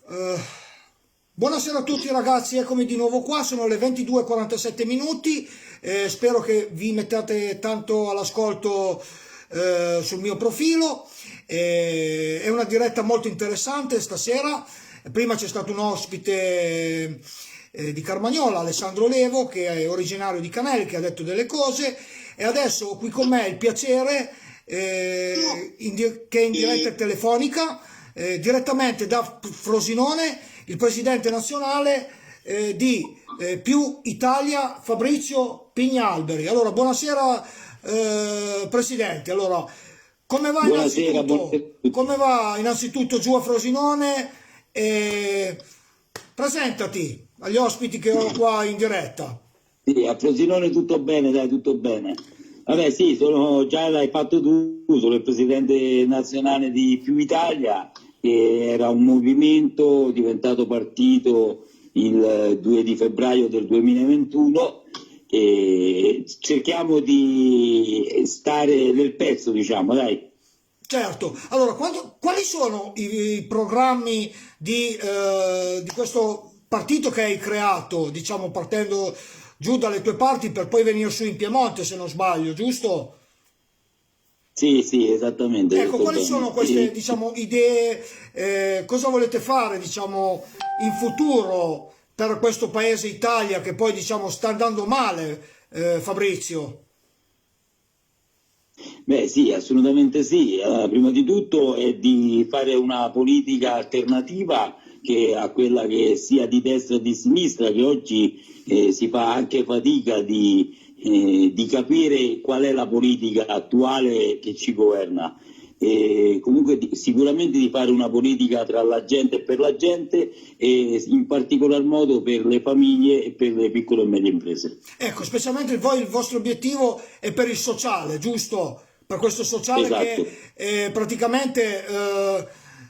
Eh, buonasera a tutti ragazzi, eccomi di nuovo qua, sono le 22:47 minuti, spero che vi mettiate tanto all'ascolto sul mio profilo. È una diretta molto interessante stasera. Prima c'è stato un ospite di Carmagnola, Alessandro Levo, che è originario di Canale, che ha detto delle cose, e adesso ho qui con me il piacere che è in diretta telefonica direttamente da Frosinone, il presidente nazionale di Più Italia, Fabrizio Pignalberi. Allora, buonasera presidente. Allora, come va Buonasera, buonasera innanzitutto? a tutti. Come va innanzitutto giù a Frosinone? Eh, presentati agli ospiti che ho qua in diretta. Sì, a Frosinone tutto bene, dai, tutto bene. Vabbè, sì, già l'hai fatto tu, sono il presidente nazionale di Più Italia, che era un movimento diventato partito il 2 di febbraio del 2021 e cerchiamo di stare nel pezzo, diciamo, dai. Certo, allora quali sono i programmi di questo partito che hai creato, diciamo partendo giù dalle tue parti per poi venire su in Piemonte, se non sbaglio, giusto? Sì, sì, esattamente, hai Ecco, detto quali bene. sono queste, diciamo, idee, cosa volete fare, diciamo, in futuro per questo paese Italia che poi, diciamo, sta andando male, Fabrizio? Beh, sì, assolutamente sì. Prima di tutto è di fare una politica alternativa che a quella che sia di destra o di sinistra, che oggi si fa anche fatica di capire qual è la politica attuale che ci governa. Comunque sicuramente di fare una politica tra la gente e per la gente e in particolar modo per le famiglie e per le piccole e medie imprese. Ecco, specialmente voi il vostro obiettivo è per il sociale, giusto? Per questo sociale che Esatto. praticamente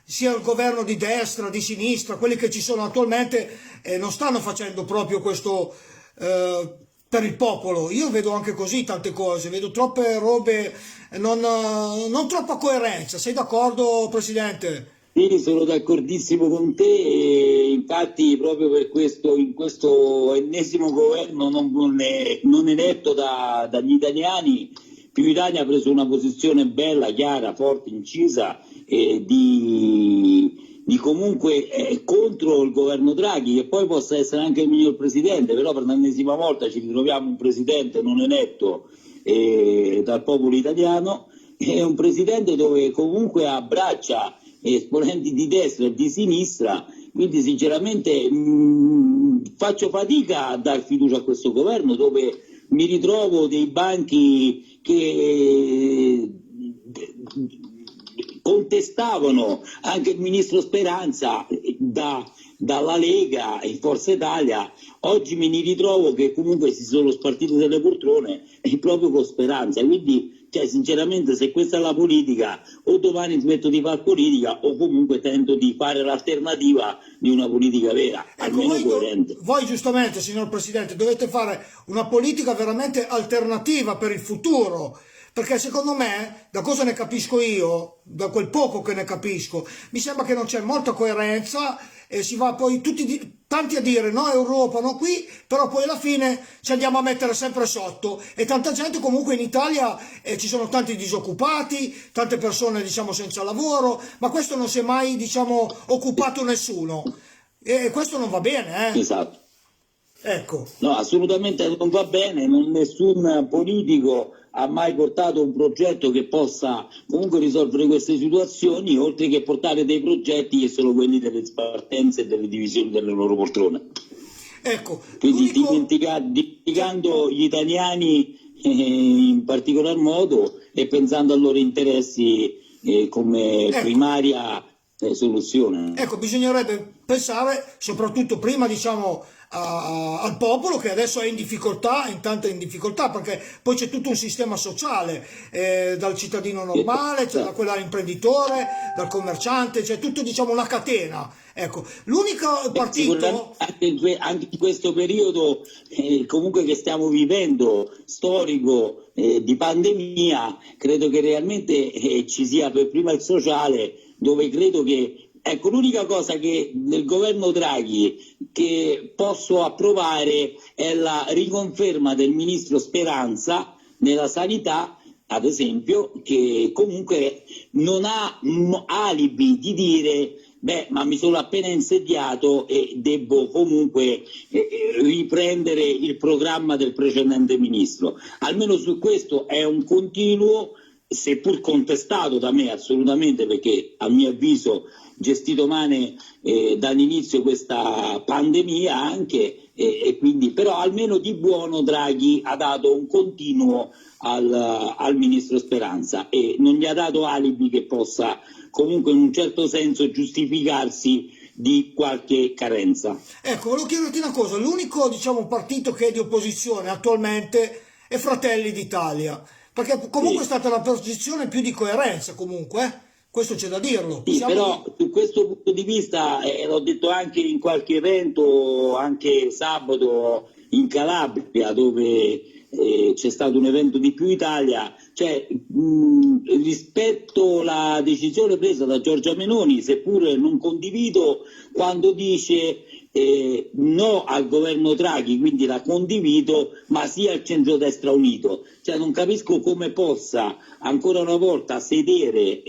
sia il governo di destra, di sinistra, quelli che ci sono attualmente non stanno facendo proprio questo per il popolo. Io vedo anche così tante cose, vedo troppe robe, non troppa coerenza. Sei d'accordo, Presidente? Sì, sono d'accordissimo con te e infatti proprio per questo, in questo ennesimo governo non eletto dagli italiani, Più Italia ha preso una posizione bella, chiara, forte, incisa di comunque contro il governo Draghi, che poi possa essere anche il miglior presidente, però per l'ennesima volta ci ritroviamo un presidente non eletto dal popolo italiano, è un presidente dove comunque abbraccia esponenti di destra e di sinistra, quindi sinceramente faccio fatica a dar fiducia a questo governo dove mi ritrovo dei banchi che contestavano anche il ministro Speranza dalla Lega e Forza Italia. Oggi me ne ritrovo che comunque si sono spartiti delle poltrone e proprio con Speranza, quindi cioè, sinceramente se questa è la politica o domani smetto di fare politica o comunque tento di fare l'alternativa di una politica vera, Ecco, almeno coerente. voi giustamente, signor Presidente, dovete fare una politica veramente alternativa per il futuro, perché secondo me, da cosa ne capisco io, da quel poco che ne capisco, mi sembra che non c'è molta coerenza e si va poi tanti a dire no Europa, no qui, però poi alla fine ci andiamo a mettere sempre sotto e tanta gente comunque in Italia ci sono tanti disoccupati, tante persone diciamo senza lavoro, ma questo non si è mai diciamo occupato nessuno e questo non va bene, Esatto. Ecco. No, assolutamente non va bene, nessun politico ha mai portato un progetto che possa comunque risolvere queste situazioni, oltre che portare dei progetti che sono quelli delle spartenze e delle divisioni delle loro poltrone. Ecco, Quindi l'unico... dimenticando gli italiani in particolar modo e pensando ai loro interessi come Ecco, primaria soluzione. ecco, bisognerebbe pensare soprattutto prima, diciamo, al popolo che adesso è in difficoltà, intanto è in difficoltà perché poi c'è tutto un sistema sociale, dal cittadino normale, cioè da quella imprenditore, dal commerciante, c'è tutto, diciamo, una catena. Ecco, l'unico Sicuramente partito... anche in questo periodo comunque che stiamo vivendo storico di pandemia, credo che realmente ci sia per prima il sociale, dove credo che ecco, l'unica cosa che nel governo Draghi che posso approvare è la riconferma del ministro Speranza nella sanità, ad esempio, che comunque non ha alibi di dire beh, ma mi sono appena insediato e devo comunque riprendere il programma del precedente ministro. Almeno su questo è un continuo, seppur contestato da me assolutamente, perché a mio avviso gestito male dall'inizio questa pandemia anche, e quindi però almeno di buono Draghi ha dato un continuo al ministro Speranza e non gli ha dato alibi che possa comunque in un certo senso giustificarsi di qualche carenza. Ecco, volevo chiederti una cosa, l'unico diciamo partito che è di opposizione attualmente è Fratelli d'Italia, perché comunque è Sì. stata la posizione più di coerenza comunque, questo c'è da dirlo. Sì, però su questo punto di vista, l'ho detto anche in qualche evento, anche sabato in Calabria, dove c'è stato un evento di Più Italia, cioè rispetto alla decisione presa da Giorgia Meloni, seppure non condivido, quando dice no al governo Draghi, quindi la condivido, ma sì al centrodestra unito. Cioè non capisco come possa ancora una volta sedere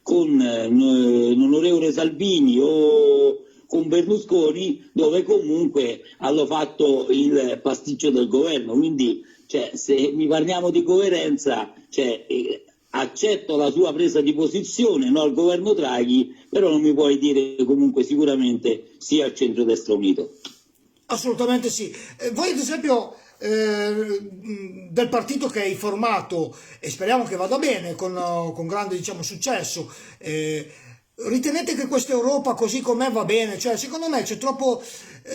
con l'onorevole Salvini o con Berlusconi, dove comunque hanno fatto il pasticcio del governo. Quindi cioè, se mi parliamo di coerenza, cioè, accetto la sua presa di posizione no al governo Draghi, però non mi puoi dire comunque sicuramente sì al centrodestra unito. Assolutamente sì. Voi ad esempio del partito che hai formato e speriamo che vada bene con grande diciamo, successo, ritenete che questa Europa così com'è va bene? Cioè, secondo me c'è troppo,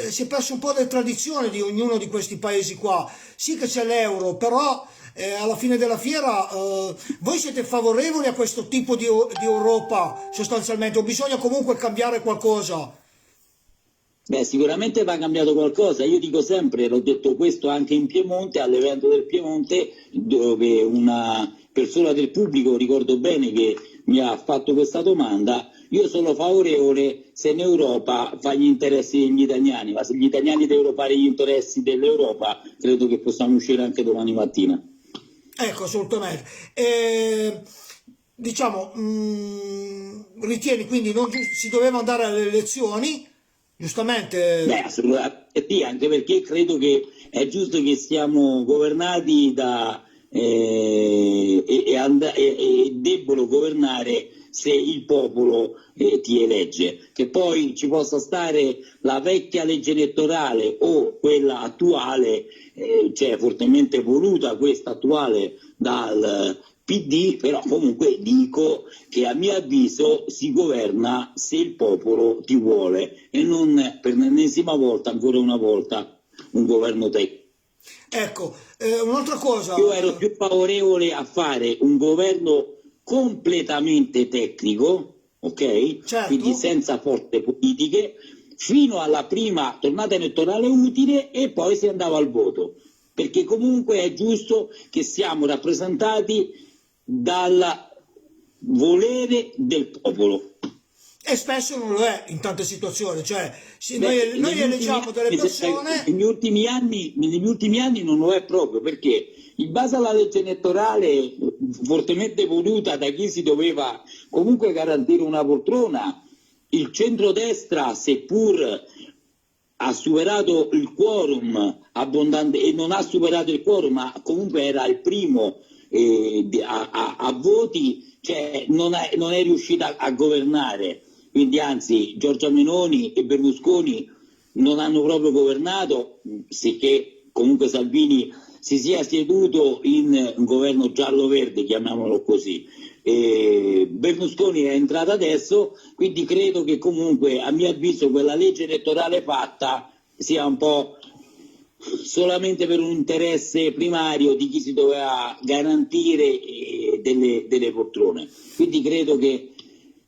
si è perso un po' delle tradizioni di ognuno di questi paesi qua. Sì che c'è l'euro, però alla fine della fiera voi siete favorevoli a questo tipo di Europa sostanzialmente o bisogna comunque cambiare qualcosa? Beh, sicuramente va cambiato qualcosa. Io dico sempre, l'ho detto questo anche in Piemonte, all'evento del Piemonte, dove una persona del pubblico, ricordo bene, che mi ha fatto questa domanda. Io sono favorevole se in Europa fa gli interessi degli italiani, ma se gli italiani devono fare gli interessi dell'Europa, credo che possiamo uscire anche domani mattina. Ecco, assolutamente. Diciamo, ritieni quindi non si doveva andare alle elezioni, Beh, giustamente. assolutamente sì, anche perché credo che è giusto che siamo governati e debbono governare se il popolo ti elegge. Che poi ci possa stare la vecchia legge elettorale o quella attuale, cioè fortemente voluta questa attuale dal PD, però comunque dico che a mio avviso si governa se il popolo ti vuole e non per l'ennesima volta, ancora una volta, un governo tecnico. Ecco, un'altra cosa, Io ero più favorevole a fare un governo completamente tecnico, ok? Quindi certo. senza forze politiche, fino alla prima tornata elettorale utile e poi si andava al voto. Perché comunque è giusto che siamo rappresentati dal volere del popolo. E spesso non lo è in tante situazioni, cioè Beh, noi eleggiamo delle persone. negli ultimi anni non lo è proprio perché in base alla legge elettorale fortemente voluta da chi si doveva comunque garantire una poltrona, il centrodestra, seppur ha superato il quorum abbondante e non ha superato il quorum, ma comunque era il primo a voti, cioè non è riuscita a governare. Quindi anzi Giorgia Meloni e Berlusconi non hanno proprio governato, sicché comunque Salvini si sia seduto in un governo giallo-verde, chiamiamolo così. Berlusconi è entrato adesso, quindi credo che comunque a mio avviso quella legge elettorale fatta sia un po' solamente per un interesse primario di chi si doveva garantire delle poltrone. Quindi credo che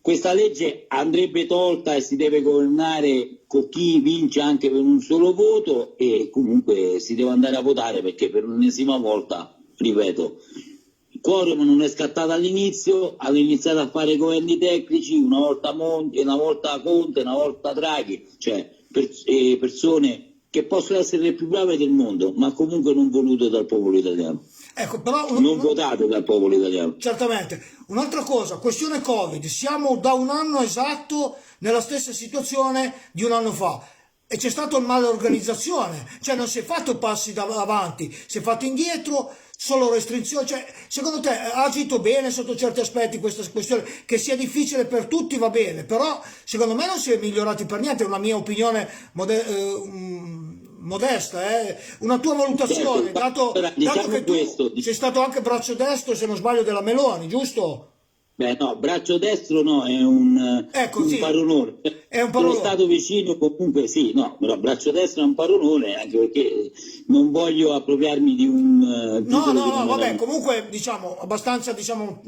questa legge andrebbe tolta e si deve governare con chi vince anche per un solo voto e comunque si deve andare a votare perché per l'ennesima volta, ripeto, quorum non è scattato all'inizio, hanno iniziato a fare governi tecnici, una volta Monti, una volta Conte, una volta Draghi, cioè persone che possono essere le più brave del mondo, ma comunque non volute dal popolo italiano. Ecco, però Non votate dal popolo italiano. certamente. Un'altra cosa, questione Covid, siamo da un anno esatto nella stessa situazione di un anno fa e c'è stata una malorganizzazione, cioè non si è fatto passi avanti, si è fatto indietro, solo restrizioni, cioè secondo te ha agito bene sotto certi aspetti questa questione, che sia difficile per tutti va bene, però secondo me non si è migliorati per niente, è una mia opinione modesta, una tua valutazione, Certo, dato diciamo che tu questo. sei stato anche braccio destro, se non sbaglio, della Meloni, giusto? Beh, no, braccio destro no, è un Sì, paronone. è un Sono parolone. stato vicino comunque sì, no, però braccio destro è un paronone, anche perché non voglio appropriarmi di un No, titolo no, che no, non vabbè, era comunque diciamo abbastanza, diciamo,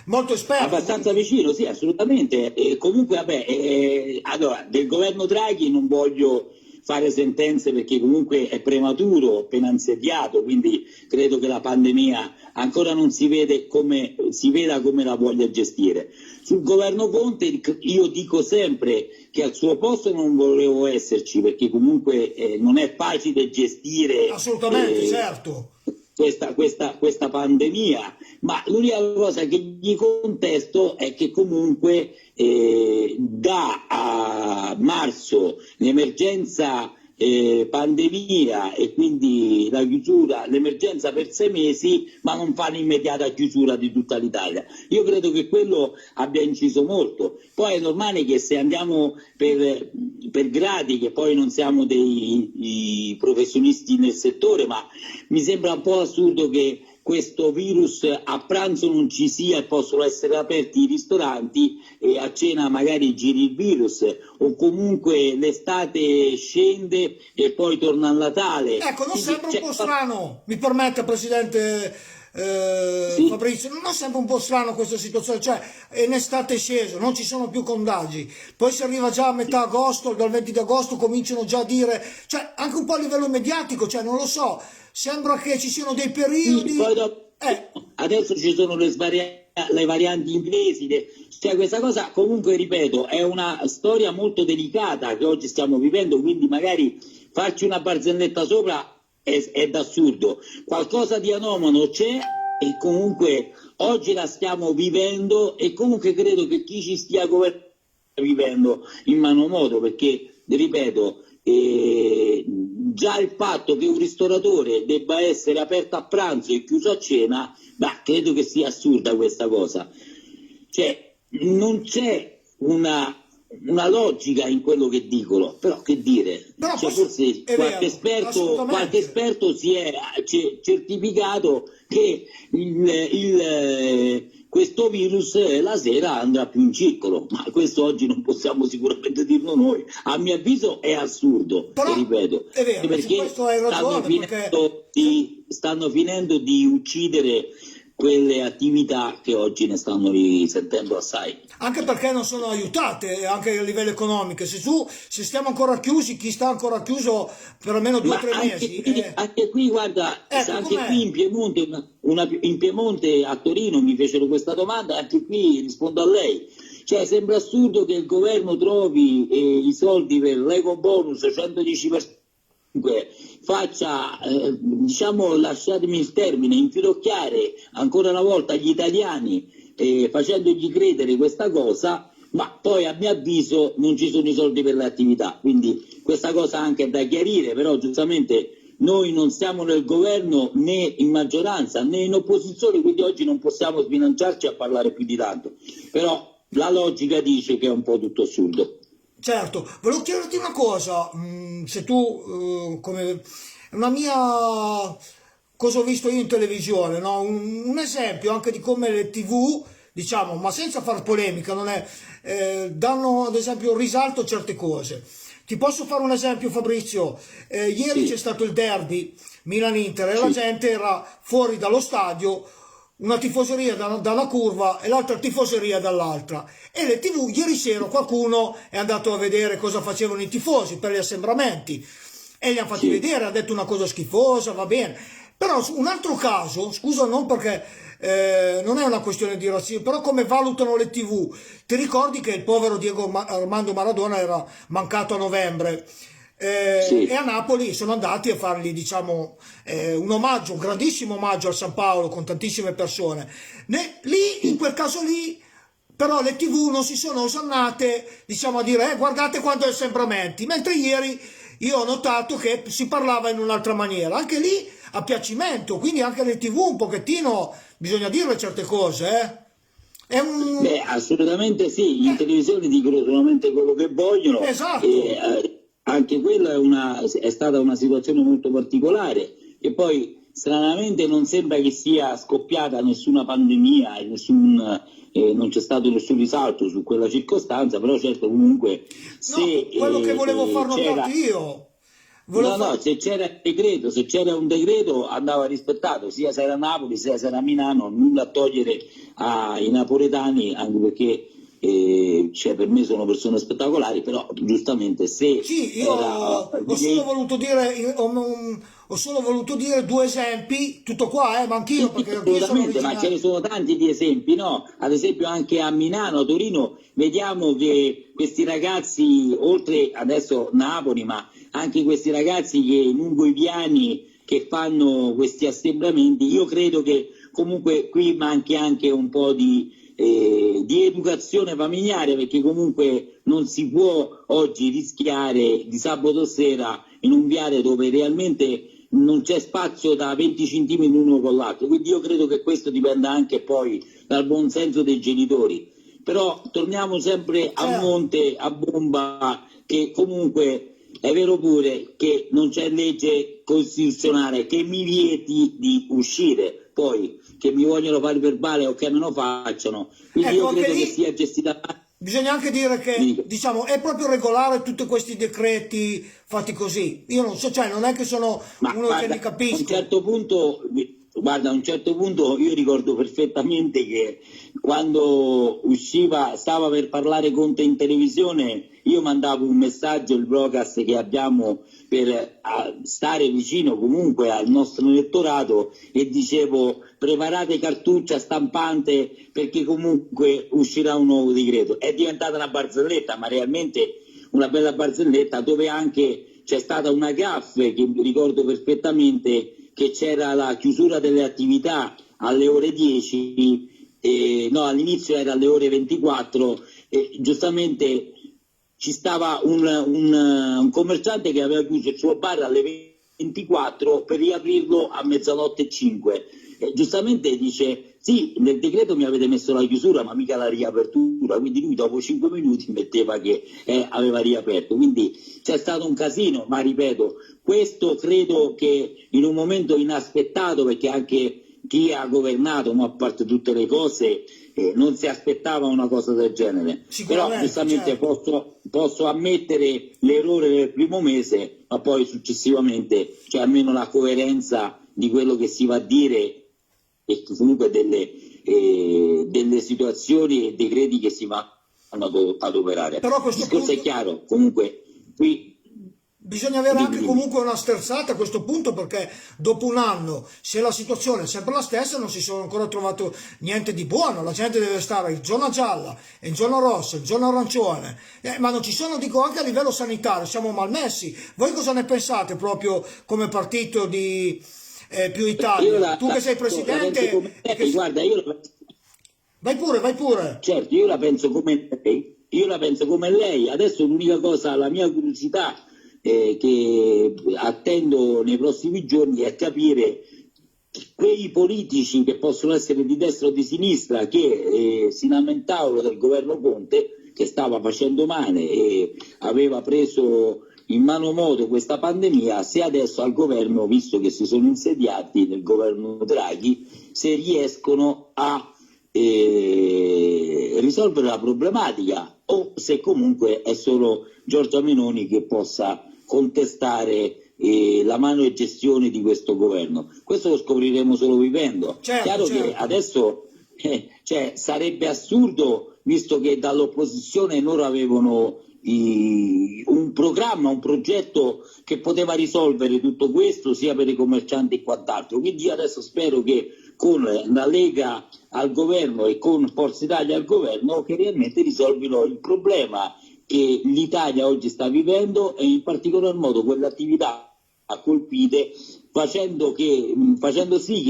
molto esperto. abbastanza vicino, sì, assolutamente. E comunque, vabbè, allora, del governo Draghi non voglio fare sentenze perché comunque è prematuro, appena insediato, quindi credo che la pandemia ancora non si vede come si veda come la voglia gestire. Sul governo Conte io dico sempre che al suo posto non volevo esserci perché comunque non è facile gestire Assolutamente, certo. questa pandemia, ma l'unica cosa che gli contesto è che comunque da a marzo l'emergenza pandemia e quindi la chiusura, l'emergenza per 6 mesi, ma non fa l'immediata chiusura di tutta l'Italia. Io credo che quello abbia inciso molto. Poi è normale che se andiamo per gradi, che poi non siamo dei professionisti nel settore, ma mi sembra un po' assurdo che questo virus a pranzo non ci sia e possono essere aperti i ristoranti e a cena magari giri il virus, o comunque l'estate scende e poi torna a Natale. Ecco, non Quindi sembra un po' strano, mi permette Presidente Sì. Fabrizio, non sembra un po' strano questa situazione, cioè è in estate sceso, non ci sono più contagi, poi si arriva già a metà agosto, dal 20 di agosto cominciano già a dire, cioè anche un po' a livello mediatico, cioè non lo so, sembra che ci siano dei periodi... Poi dopo, adesso ci sono le varianti inglesi, cioè questa cosa comunque ripeto è una storia molto delicata che oggi stiamo vivendo, quindi magari farci una barzelletta sopra è d'assurdo, qualcosa di anomalo c'è e comunque oggi la stiamo vivendo e comunque credo che chi ci stia governando stia vivendo in mano modo, perché ripeto già il fatto che un ristoratore debba essere aperto a pranzo e chiuso a cena, credo che sia assurda questa cosa, cioè non c'è una logica in quello che dicono, però che dire, Però cioè, forse qualche esperto si è certificato che questo virus la sera andrà più in circolo, ma questo oggi non possiamo sicuramente dirlo noi, a mio avviso è assurdo, Però, ripeto, è vero, perché questo hai ragione, stanno finendo di uccidere quelle attività che oggi ne stanno risentendo assai. Anche perché non sono aiutate, anche a livello economico. Se stiamo ancora chiusi, chi sta ancora chiuso per almeno 2 o 3 mesi. Anche qui, guarda, anche qui in Piemonte, in Piemonte a Torino mi fecero questa domanda, anche qui rispondo a lei. Cioè, sembra assurdo che il governo trovi i soldi per l'eco bonus 110%. Faccia, diciamo, lasciatemi il termine, infinocchiare ancora una volta gli italiani facendogli credere questa cosa, ma poi a mio avviso non ci sono i soldi per le attività, quindi questa cosa anche è da chiarire, però giustamente noi non siamo nel governo né in maggioranza né in opposizione, quindi oggi non possiamo sbilanciarci a parlare più di tanto, però la logica dice che è un po' tutto assurdo. Certo, volevo chiederti una cosa, se tu, come una mia, cosa ho visto io in televisione, no? Un esempio anche di come le TV, diciamo, ma senza far polemica, non è, danno ad esempio risalto a certe cose. Ti posso fare un esempio, Fabrizio? Ieri c'è stato il derby Milan-Inter e la gente era fuori dallo stadio, una tifoseria da una curva e l'altra tifoseria dall'altra, e le TV ieri sera qualcuno è andato a vedere cosa facevano i tifosi per gli assembramenti e li hanno fatti vedere, ha detto una cosa schifosa, va bene, però un altro caso, scusa, non perché non è una questione di razzismo, però come valutano le TV? Ti ricordi che il povero Armando Maradona era mancato a novembre? E Sì. a Napoli sono andati a fargli, diciamo, un omaggio, un grandissimo omaggio al San Paolo con tantissime persone. Lì, in quel caso lì, però le TV non si sono osannate, diciamo, a dire guardate quanto assembramenti, mentre ieri io ho notato che si parlava in un'altra maniera, anche lì a piacimento, quindi anche le TV un pochettino bisogna dire certe cose, eh? È un... Beh, assolutamente sì, in televisione dicono solamente quello che vogliono e esatto. anche quella è stata una situazione molto particolare e poi stranamente non sembra che sia scoppiata nessuna pandemia e non c'è stato nessun risalto su quella circostanza, però certo comunque No, se quello che volevo far c'era... notare io, volevo No, far... no, se c'era un decreto andava rispettato, sia se era Napoli, sia se era Milano, nulla a togliere ai napoletani, anche perché cioè, per me sono persone spettacolari, però giustamente se Sì, io era ho solo voluto dire, ho solo voluto dire due esempi, tutto qua, ma sì, anch'io, sì, perché anch'io sono assolutamente, ma ce originario. ne sono tanti di esempi, no? Ad esempio anche a Milano, a Torino, vediamo che questi ragazzi, oltre adesso Napoli, ma anche questi ragazzi che lungo i piani che fanno questi assembramenti, io credo che comunque qui manchi anche un po' di educazione familiare, perché comunque non si può oggi rischiare di sabato sera in un viale dove realmente non c'è spazio da 20 centimetri l'uno con l'altro, quindi io credo che questo dipenda anche poi dal buon senso dei genitori. Però torniamo sempre a Certo. monte, a bomba, che comunque è vero pure che non c'è legge costituzionale che mi vieti di uscire, poi che mi vogliono fare verbale o che me lo facciano, quindi Ecco, io anche credo che lì sia gestita bisogna anche dire che, bene. diciamo, è proprio regolare tutti questi decreti fatti così. Io non so, cioè, non è che sono Ma uno che li capisco. guarda, a un certo punto io ricordo perfettamente che quando usciva, stava per parlare Conte in televisione, io mandavo un messaggio, il broadcast che abbiamo per stare vicino comunque al nostro elettorato e dicevo preparate cartuccia stampante perché comunque uscirà un nuovo decreto. È diventata una barzelletta, ma realmente una bella barzelletta dove anche c'è stata una gaffe che mi ricordo perfettamente che c'era la chiusura delle attività alle ore 10, no, all'inizio era alle ore 24 e giustamente ci stava un commerciante che aveva chiuso il suo bar alle 24 per riaprirlo a mezzanotte e 5. Giustamente dice sì, nel decreto mi avete messo la chiusura ma mica la riapertura, quindi lui dopo 5 minuti metteva che aveva riaperto, quindi c'è stato un casino, ma ripeto, questo credo che in un momento inaspettato, perché anche chi ha governato, ma a parte tutte le cose, non si aspettava una cosa del genere, però Sicuramente, giustamente certo. posso ammettere l'errore del primo mese, ma poi successivamente c'è almeno la coerenza di quello che si va a dire e comunque delle situazioni e decreti che si vanno ad operare. Però a Il questo discorso è punto chiaro, comunque qui bisogna avere dimmi, anche dimmi. comunque una sterzata a questo punto, perché dopo un anno, se la situazione è sempre la stessa, non si sono ancora trovato niente di buono. La gente deve stare in zona gialla, in zona rossa, in zona arancione, ma non ci sono, dico, anche a livello sanitario, siamo malmessi. Voi cosa ne pensate proprio come partito di Più Io Italia? Tu che sei la penso presidente come e che... lei, guarda, Vai pure, vai pure. certo, io la penso come lei, io la penso come lei. Adesso l'unica cosa, la mia curiosità che attendo nei prossimi giorni è capire quei politici che possono essere di destra o di sinistra che si lamentavano del governo Conte che stava facendo male e aveva preso in mano modo questa pandemia, se adesso al governo, visto che si sono insediati nel governo Draghi, se riescono a risolvere la problematica o se comunque è solo Giorgia Meloni che possa contestare la mano e gestione di questo governo. Questo lo scopriremo solo vivendo. Certo, Chiaro che certo. adesso cioè, sarebbe assurdo, visto che dall'opposizione loro avevano un programma, un progetto che poteva risolvere tutto questo sia per i commercianti e quant'altro. Quindi io adesso spero che con la Lega al governo e con Forza Italia al governo che realmente risolvino il problema che l'Italia oggi sta vivendo e in particolar modo quelle attività colpite, facendo sì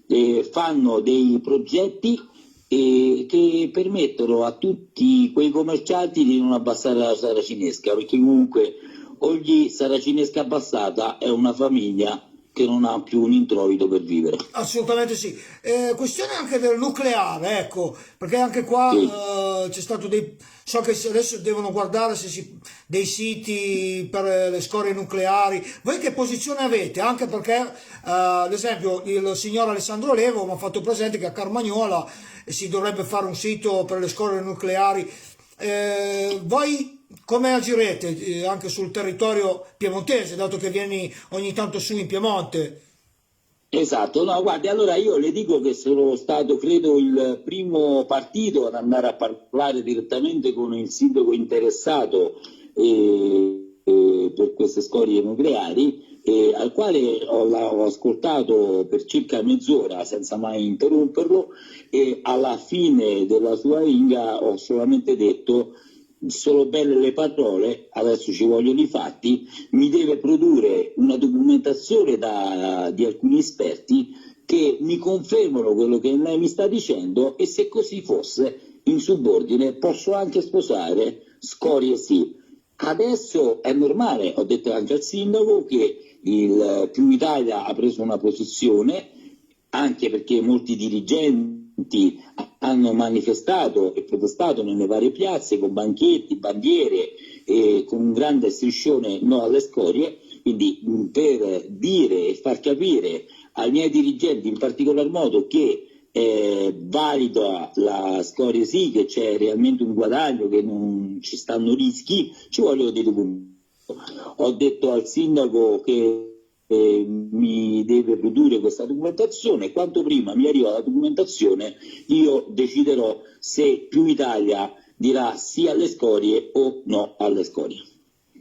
che fanno dei progetti che permettono a tutti quei commercianti di non abbassare la saracinesca, perché comunque ogni saracinesca abbassata è una famiglia che non ha più un introito per vivere. Assolutamente sì. Questione anche del nucleare, ecco, perché anche Sì. qua c'è stato dei... So che adesso devono guardare dei siti per le scorie nucleari. Voi che posizione avete? Anche perché, ad esempio, il signor Alessandro Levo mi ha fatto presente che a Carmagnola si dovrebbe fare un sito per le scorie nucleari. Voi come agirete anche sul territorio piemontese, dato che vieni ogni tanto su in Piemonte? Esatto, no, guardi, allora io le dico che sono stato, credo, il primo partito ad andare a parlare direttamente con il sindaco interessato per queste scorie nucleari, al quale ho ascoltato per circa mezz'ora senza mai interromperlo, e alla fine della sua inga ho solamente detto: sono belle le parole, adesso ci vogliono i fatti, mi deve produrre una documentazione di alcuni esperti che mi confermano quello che lei mi sta dicendo, e se così fosse, in subordine, posso anche sposare scorie sì. Adesso è normale, ho detto anche al sindaco, che il Più Italia ha preso una posizione, anche perché molti dirigenti hanno manifestato e protestato nelle varie piazze con banchetti, bandiere e con un grande striscione no alle scorie, quindi per dire e far capire ai miei dirigenti in particolar modo che è valida la scoria sì, che c'è realmente un guadagno, che non ci stanno rischi, ci vogliono dei documenti. Ho detto al sindaco che mi deve produrre questa documentazione, quanto prima mi arriva la documentazione io deciderò se Più Italia dirà sì alle scorie o no alle scorie.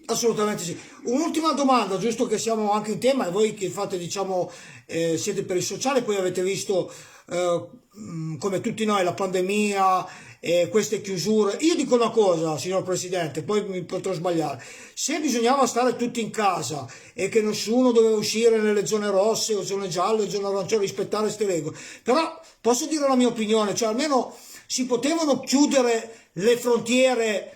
Assolutamente sì. Un'ultima domanda, giusto che siamo anche in tema, e voi che fate, diciamo, siete per il sociale, poi avete visto, come tutti noi, la pandemia e queste chiusure. Io dico una cosa, signor Presidente, poi mi potrò sbagliare. Se bisognava stare tutti in casa e che nessuno doveva uscire nelle zone rosse o zone gialle, zone arancioni, rispettare queste regole, però posso dire la mia opinione, cioè almeno si potevano chiudere le frontiere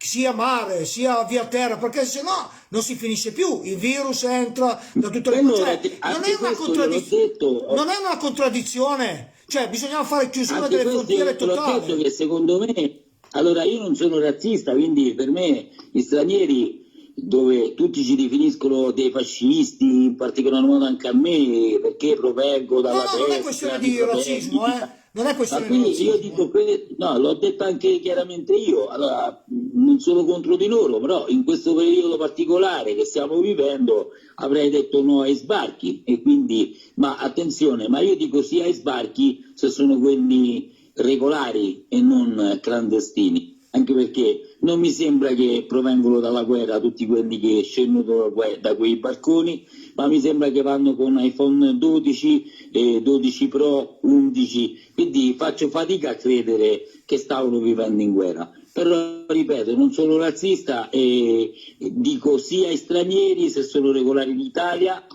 sia mare sia via terra, perché se no non si finisce più, il virus entra da tutte le parti, Allora, cioè non è anche una questo gliel'ho non detto. è una contraddizione, cioè bisognava fare chiusura Anche delle questo frontiere io l'ho detto, totale. che secondo me, allora io non sono razzista, quindi per me gli stranieri, dove tutti ci definiscono dei fascisti, in particolar modo anche a me, perché provengo No, dalla no, non è destra, questione mi di razzismo, provengo. non è Ma questione di qui io razzismo. dico, no, l'ho detto anche chiaramente io, allora non sono contro di loro, però in questo periodo particolare che stiamo vivendo avrei detto no ai sbarchi, e quindi, ma attenzione, ma io dico sì ai sbarchi se sono quelli regolari e non clandestini, anche perché non mi sembra che provengono dalla guerra tutti quelli che scendono da quei barconi, ma mi sembra che vanno con iPhone 12, 12 Pro, 11, quindi faccio fatica a credere che stavano vivendo in guerra. Però ripeto, non sono razzista e dico sì ai stranieri se sono regolari in Italia,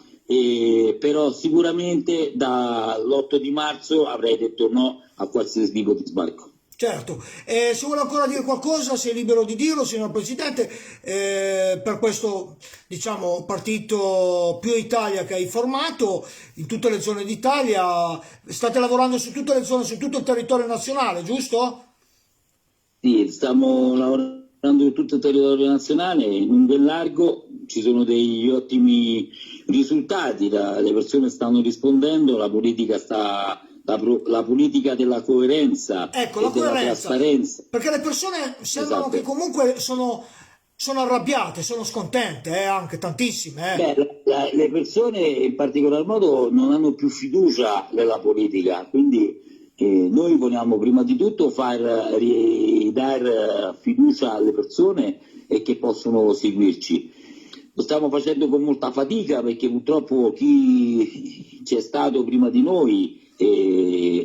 però sicuramente dall'8 di marzo avrei detto no a qualsiasi tipo di sbarco. Certo, se vuole ancora dire qualcosa, sei libero di dirlo, signor Presidente, per questo, diciamo, partito Più Italia che hai formato in tutte le zone d'Italia, state lavorando su tutte le zone, su tutto il territorio nazionale, giusto? Sì, stiamo lavorando in tutto il territorio nazionale, in lungo e largo, ci sono degli ottimi risultati, le persone stanno rispondendo, la politica la politica della coerenza Ecco, la e della coerenza, trasparenza. perché le persone sembrano che Esatto. comunque sono arrabbiate, sono scontente, anche tantissime, Beh, le persone in particolar modo non hanno più fiducia nella politica, quindi noi vogliamo prima di tutto far ridare fiducia alle persone e che possono seguirci. Lo stiamo facendo con molta fatica, perché purtroppo chi c'è stato prima di noi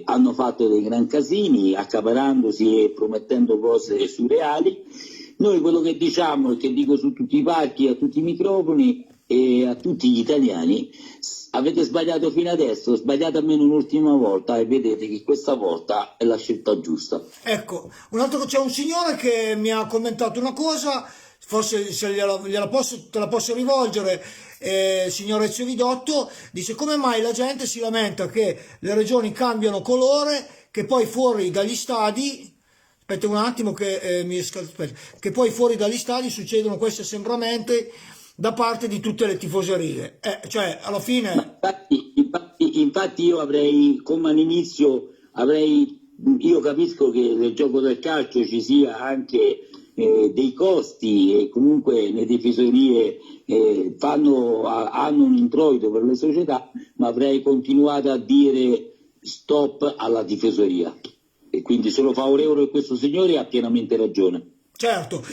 hanno fatto dei gran casini, accaparandosi e promettendo cose surreali. Noi quello che diciamo e che dico su tutti i palchi, a tutti i microfoni e a tutti gli italiani: avete sbagliato fino adesso, sbagliate almeno un'ultima volta e vedete che questa volta è la scelta giusta. Ecco, c'è un signore che mi ha commentato una cosa, forse se te la posso rivolgere, signor Ezio Vidotto, dice: come mai la gente si lamenta che le regioni cambiano colore, che poi fuori dagli stadi, aspetta un attimo che poi fuori dagli stadi succedono questi assembramenti da parte di tutte le tifoserie, cioè alla fine... Infatti io avrei, come all'inizio, io capisco che nel gioco del calcio ci sia anche dei costi e comunque le tifoserie hanno un introito per le società, ma avrei continuato a dire stop alla tifoseria, e quindi sono favorevole a questo signore e ha pienamente ragione. Certo,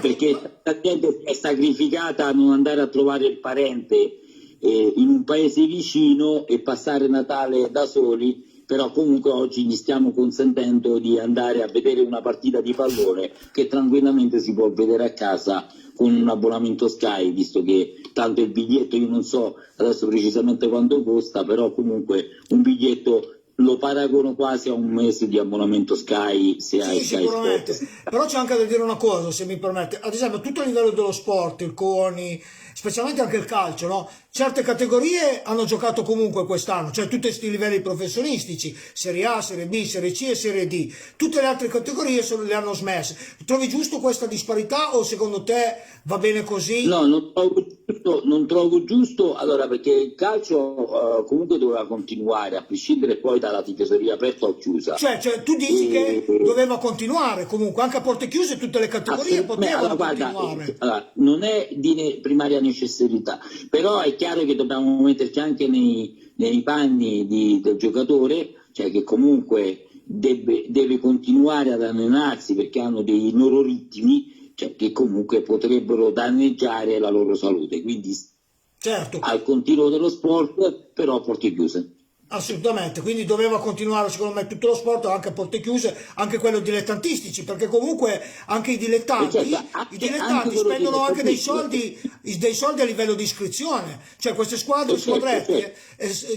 perché la gente è sacrificata a non andare a trovare il parente in un paese vicino e passare Natale da soli, però comunque oggi gli stiamo consentendo di andare a vedere una partita di pallone che tranquillamente si può vedere a casa con un abbonamento Sky, visto che tanto il biglietto, io non so adesso precisamente quanto costa, però comunque un biglietto lo paragono quasi a un mese di abbonamento Sky, se hai Sky sicuramente. Sport. Però c'è anche da dire una cosa, se mi permette, ad esempio tutto a livello dello sport, il CONI, specialmente anche il calcio, no? Certe categorie hanno giocato comunque quest'anno, cioè tutti questi livelli professionistici, Serie A, Serie B, Serie C e Serie D. Tutte le altre categorie le hanno smesse. Trovi giusto questa disparità o secondo te va bene così? No, non trovo giusto, allora, perché il calcio comunque doveva continuare, a prescindere poi dalla tifoseria aperta o chiusa. Cioè tu dici che doveva continuare comunque, anche a porte chiuse tutte le categorie potevano continuare. Allora, non è di primaria necessità, però è chiaro che dobbiamo metterci anche nei panni del giocatore, cioè che comunque deve continuare ad allenarsi perché hanno dei loro ritmi, cioè, che comunque potrebbero danneggiare la loro salute, quindi certo, al continuo dello sport però a porte chiuse. Assolutamente, quindi doveva continuare secondo me tutto lo sport anche a porte chiuse, anche quello dilettantistici, perché comunque anche i dilettanti spendono anche dei soldi a livello di iscrizione, cioè queste squadrette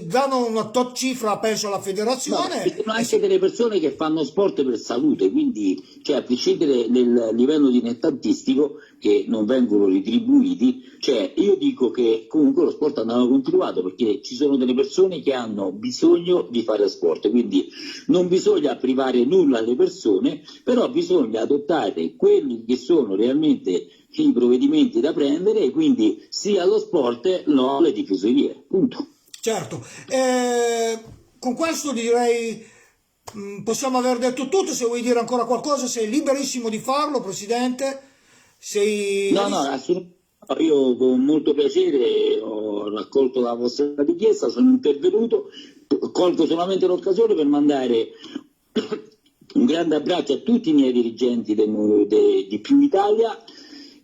danno una tot cifra, penso, alla federazione. Ci sono anche delle persone che fanno sport per salute, quindi cioè, a prescindere del livello dilettantistico, che non vengono retribuiti, cioè io dico che comunque lo sport andava continuato, perché ci sono delle persone che hanno bisogno di fare sport, quindi non bisogna privare nulla alle persone, però bisogna adottare quelli che sono realmente i provvedimenti da prendere, e quindi sia lo sport no alle tifoserie, punto. Certo, con questo direi possiamo aver detto tutto. Se vuoi dire ancora qualcosa sei liberissimo di farlo, Presidente. No, assolutamente. Io con molto piacere ho raccolto la vostra richiesta, sono intervenuto, colgo solamente l'occasione per mandare un grande abbraccio a tutti i miei dirigenti di Più Italia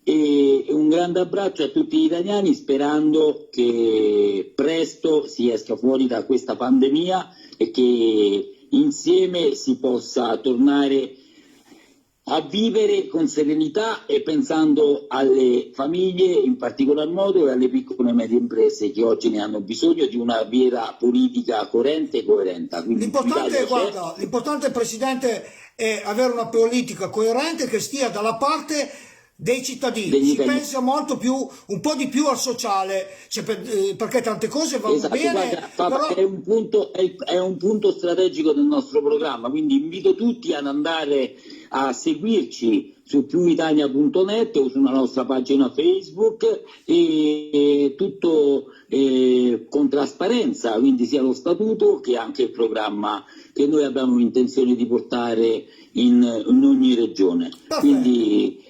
e un grande abbraccio a tutti gli italiani, sperando che presto si esca fuori da questa pandemia e che insieme si possa tornare a vivere con serenità e pensando alle famiglie in particolar modo e alle piccole e medie imprese che oggi ne hanno bisogno di una vera politica coerente e coerente. L'importante, Presidente, è avere una politica coerente che stia dalla parte dei cittadini, si pensa molto più, un po' di più al sociale, cioè perché tante cose vanno bene, però... è un punto strategico del nostro programma, quindi invito tutti ad andare a seguirci su piuitalia.net o sulla nostra pagina Facebook, e tutto con trasparenza, quindi sia lo statuto che anche il programma che noi abbiamo intenzione di portare in ogni regione. Perfetto. Quindi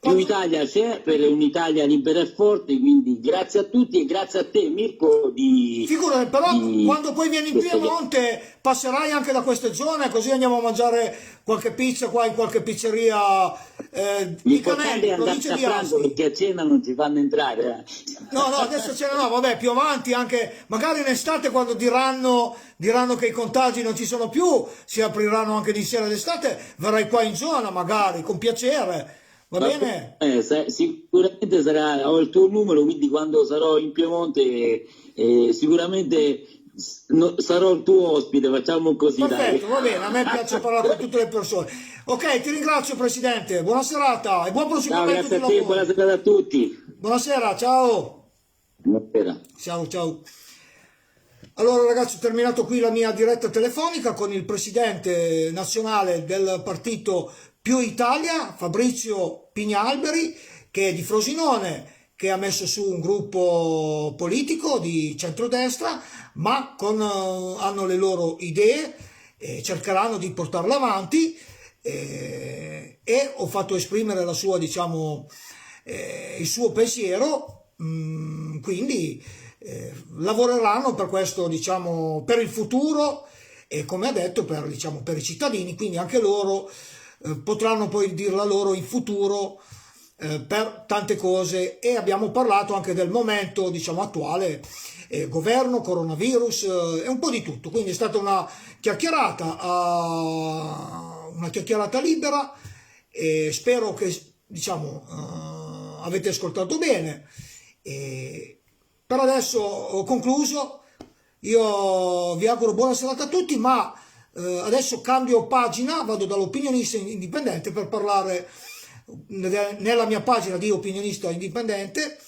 più Italia c'è per un'Italia libera e forte, quindi grazie a tutti e grazie a te Mirko Figurati, però quando poi vieni in questo- Piemonte passerai anche da queste zone, così andiamo a mangiare qualche pizza qua in qualche pizzeria di L'importante Canelli, è provincia andarci a di pranzo Asti. perché a cena non ci fanno entrare. No, no, adesso ce ne no, vabbè, più avanti anche, magari in estate quando diranno che i contagi non ci sono più, si apriranno anche di sera d'estate, verrai qua in zona magari, con piacere, va bene? Sicuramente ho il tuo numero, quindi quando sarò in Piemonte sicuramente sarò il tuo ospite, facciamo così. Perfetto, Dai. va bene, a me piace parlare con tutte le persone. Ok, ti ringrazio Presidente, buona serata e buon Ciao, proseguimento grazie di a te, lavoro. buona serata a tutti. Buonasera, ciao. Buonasera. Ciao, ciao. Allora ragazzi, ho terminato qui la mia diretta telefonica con il presidente nazionale del partito Più Italia, Fabrizio Pignalberi, che è di Frosinone, che ha messo su un gruppo politico di centrodestra, ma hanno le loro idee, cercheranno di portarle avanti e ho fatto esprimere la sua, diciamo, il suo pensiero, quindi lavoreranno per questo, diciamo, per il futuro e come ha detto per, diciamo, per i cittadini, quindi anche loro potranno poi dir la loro in futuro per tante cose e abbiamo parlato anche del momento, diciamo, attuale, governo, coronavirus e un po' di tutto, quindi è stata una chiacchierata libera e spero che, diciamo, avete ascoltato bene. Per adesso ho concluso, io vi auguro buona serata a tutti, ma adesso cambio pagina, vado dall'opinionista indipendente per parlare nella mia pagina di opinionista indipendente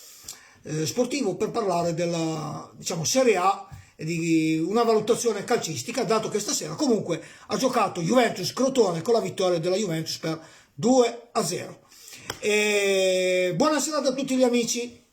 sportivo per parlare della, diciamo, Serie A e di una valutazione calcistica, dato che stasera comunque ha giocato Juventus Crotone con la vittoria della Juventus per 2-0. E buona serata a tutti gli amici.